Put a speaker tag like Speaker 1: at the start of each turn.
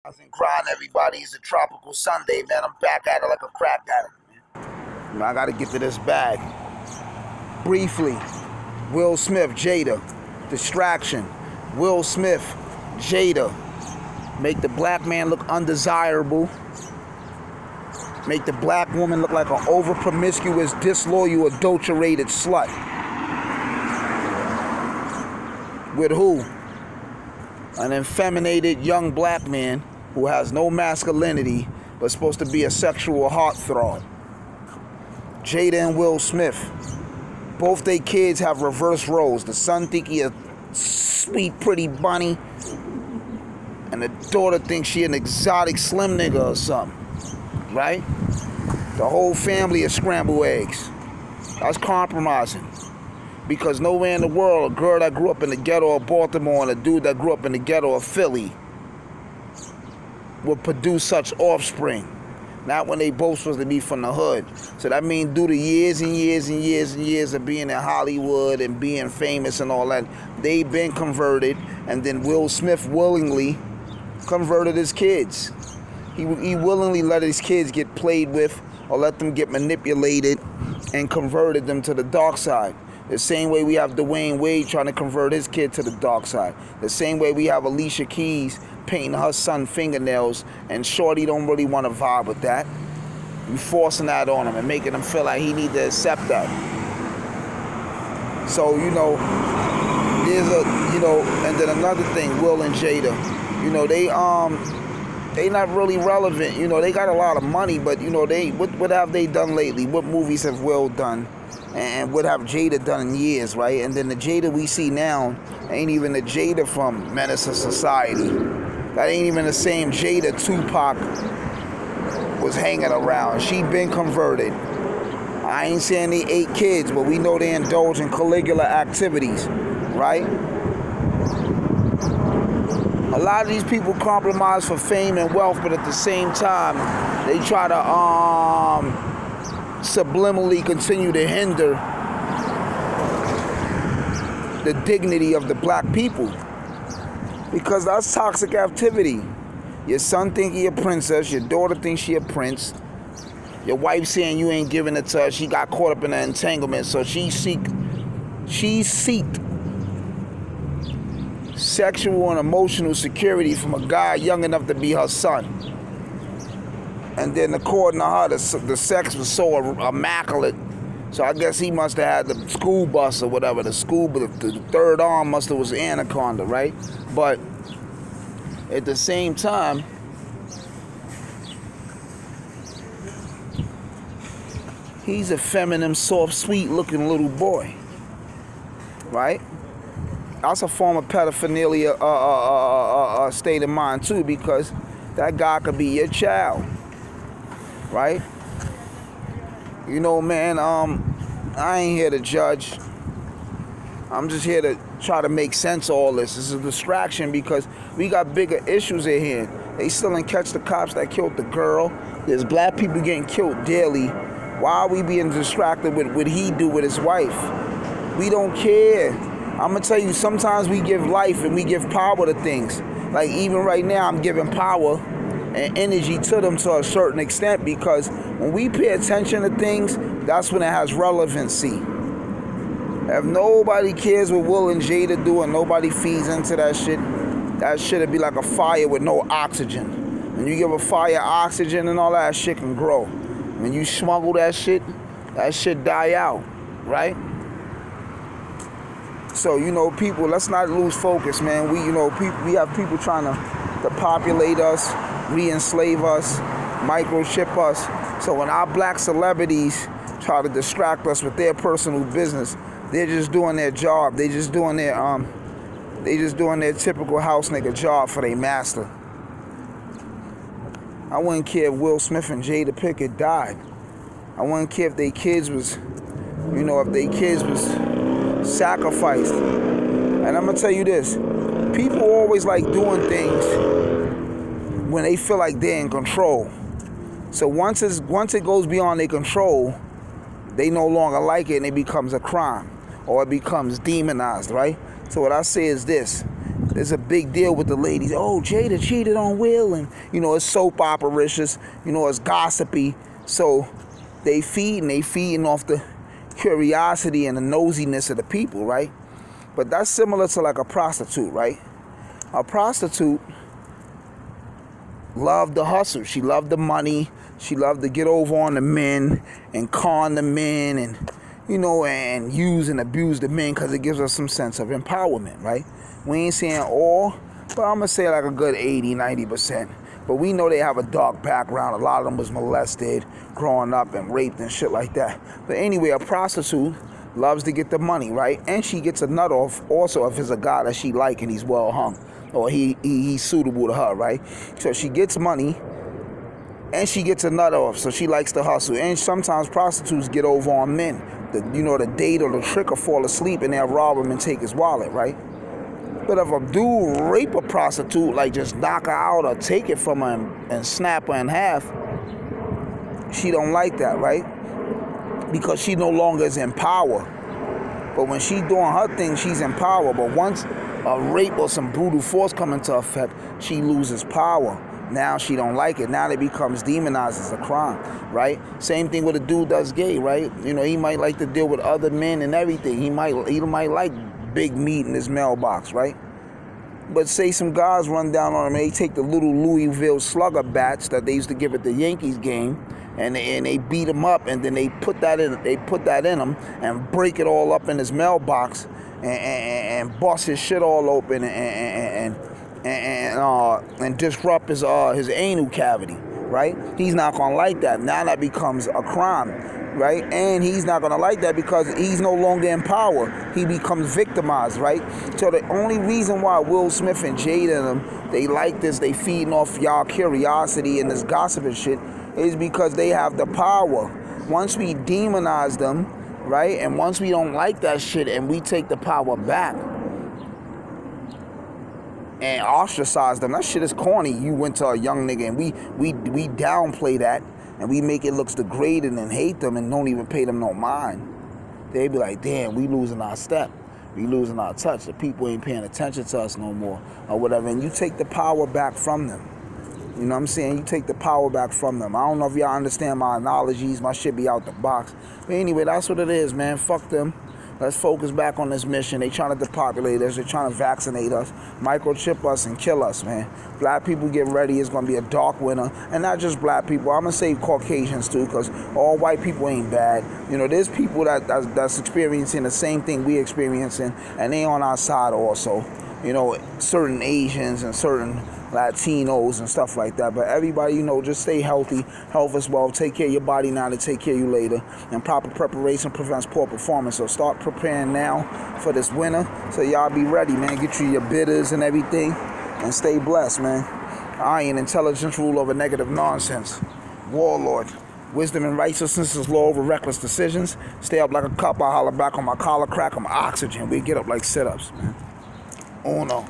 Speaker 1: And grind, everybody. It's a tropical Sunday, man. I'm back at it like a crack addict, man. I gotta get to this bag. Briefly, Will Smith, Jada. Distraction. Will Smith, Jada. Make the black man look undesirable. Make the black woman look like an over-promiscuous, disloyal, adulterated slut. With who? An effeminated young black man who has no masculinity but supposed to be a sexual heartthrob. Jada and Will Smith. Both their kids have reverse roles. The son think he a sweet, pretty bunny, and the daughter thinks she an exotic slim nigga or something. Right? The whole family is scrambled eggs. That's compromising. Because nowhere in the world, a girl that grew up in the ghetto of Baltimore and a dude that grew up in the ghetto of Philly would produce such offspring. Not when they both supposed to be from the hood. So that means due to years and years and years and years of being in Hollywood and being famous and all that, they've been converted, and then Will Smith willingly converted his kids. He willingly let his kids get played with or let them get manipulated and converted them to the dark side. The same way we have Dwayne Wade trying to convert his kid to the dark side. The same way we have Alicia Keys painting her son fingernails, and Shorty don't really want to vibe with that. You forcing that on him and making him feel like he need to accept that. So, you know, there's a, you know, and then another thing, Will and Jada, you know, they not really relevant. You know, they got a lot of money, but you know, what have they done lately? What movies have Will done? And what have Jada done in years, right? And then the Jada we see now ain't even the Jada from Menace to Society. That ain't even the same Jada Tupac was hanging around. She been converted. I ain't saying they 8 kids, but we know they indulge in Caligula activities, right? A lot of these people compromise for fame and wealth, but at the same time, they try to subliminally continue to hinder the dignity of the black people, because that's toxic activity. Your son think he a princess, your daughter thinks she a prince, your wife saying you ain't giving it to her, she got caught up in an entanglement, so she seeked sexual and emotional security from a guy young enough to be her son. And then according to her, the sex was so immaculate. So I guess he must have had the school bus or whatever. The third arm must have was anaconda, right? But at the same time, he's a feminine, soft, sweet-looking little boy, right? That's a form of pedophilia state of mind too, because that guy could be your child. Right? You know, man, I ain't here to judge. I'm just here to try to make sense of all this. This is a distraction because we got bigger issues at hand. They still didn't catch the cops that killed the girl. There's black people getting killed daily. Why are we being distracted with what he do with his wife? We don't care. I'm going to tell you, sometimes we give life and we give power to things. Like even right now, I'm giving power and energy to them to a certain extent, because when we pay attention to things, that's when it has relevancy. If nobody cares what Will and Jada do and nobody feeds into that shit'd be like a fire with no oxygen. When you give a fire oxygen and all that shit can grow. When you smuggle that shit die out, right? So, you know, people, let's not lose focus, man. We have people trying to populate us, re-enslave us, microchip us. So when our black celebrities try to distract us with their personal business, they're just doing their job. They just doing their typical house nigga job for their master. I wouldn't care if Will Smith and Jada Pinkett died. I wouldn't care if their kids was, you know, if their kids was sacrificed. And I'm gonna tell you this, people always like doing things when they feel like they're in control. So once it goes beyond their control, they no longer like it and it becomes a crime or it becomes demonized, right? So what I say is this, it's a big deal with the ladies. Oh, Jada cheated on Will, and you know, it's soap opera-ricious, you know, it's gossipy. So they feeding off the curiosity and the nosiness of the people, right? But that's similar to like a prostitute, right? A prostitute loved the hustle. She loved the money. She loved to get over on the men and con the men, and you know, and use and abuse the men because it gives us some sense of empowerment, right? We ain't saying all, but I'm gonna say like a good 80-90%. But we know they have a dark background. A lot of them was molested growing up and raped and shit like that. But anyway, a prostitute loves to get the money, right? And she gets a nut off also if it's a guy that she like and he's well hung, or he's suitable to her, right? So she gets money and she gets a nut off, so she likes to hustle. And sometimes prostitutes get over on men. The date or the trick or fall asleep and they'll rob him and take his wallet, right? But if a dude rape a prostitute, like just knock her out or take it from her and snap her in half, she don't like that, right? Because she no longer is in power. But when she doing her thing, she's in power. But once a rape or some brutal force come into effect, she loses power. Now she don't like it. Now it becomes demonized as a crime, right? Same thing with a dude that's gay, right? You know, he might like to deal with other men and everything. He might like big meat in his mailbox, right? But say some guys run down on him and they take the little Louisville Slugger bats that they used to give at the Yankees game, and they beat him up, and then they put that in him and break it all up in his mailbox and bust his shit all open and disrupt his anal cavity, right? He's not gonna like that. Now that becomes a crime, right? And he's not gonna like that because he's no longer in power. He becomes victimized, right? So the only reason why Will Smith and Jada and them, they like this, they feeding off y'all curiosity and this gossip and shit, is because they have the power. Once we demonize them, right? And once we don't like that shit and we take the power back and ostracize them, that shit is corny. You went to a young nigga and we downplay that and we make it look degraded and hate them and don't even pay them no mind. They be like, damn, we losing our step. We losing our touch. The people ain't paying attention to us no more or whatever. And you take the power back from them. You know what I'm saying? You take the power back from them. I don't know if y'all understand my analogies. My shit be out the box. But anyway, that's what it is, man. Fuck them. Let's focus back on this mission. They trying to depopulate us. They're trying to vaccinate us, microchip us, and kill us, man. Black people get ready. It's going to be a dark winter. And not just black people. I'm going to say Caucasians, too, because all white people ain't bad. You know, there's people that's experiencing the same thing we experiencing, and they on our side also. You know, certain Asians and certain Latinos and stuff like that. But everybody, you know, just stay healthy. Health is wealth. Take care of your body now to take care of you later. And proper preparation prevents poor performance. So start preparing now for this winter. So y'all be ready, man. Get you your bitters and everything. And stay blessed, man. Iron, intelligence, rule over negative nonsense. Warlord. Wisdom and righteousness is law over reckless decisions. Stay up like a cup. I holler back on my collar crack. I'm oxygen. We get up like sit-ups, man. Oh no.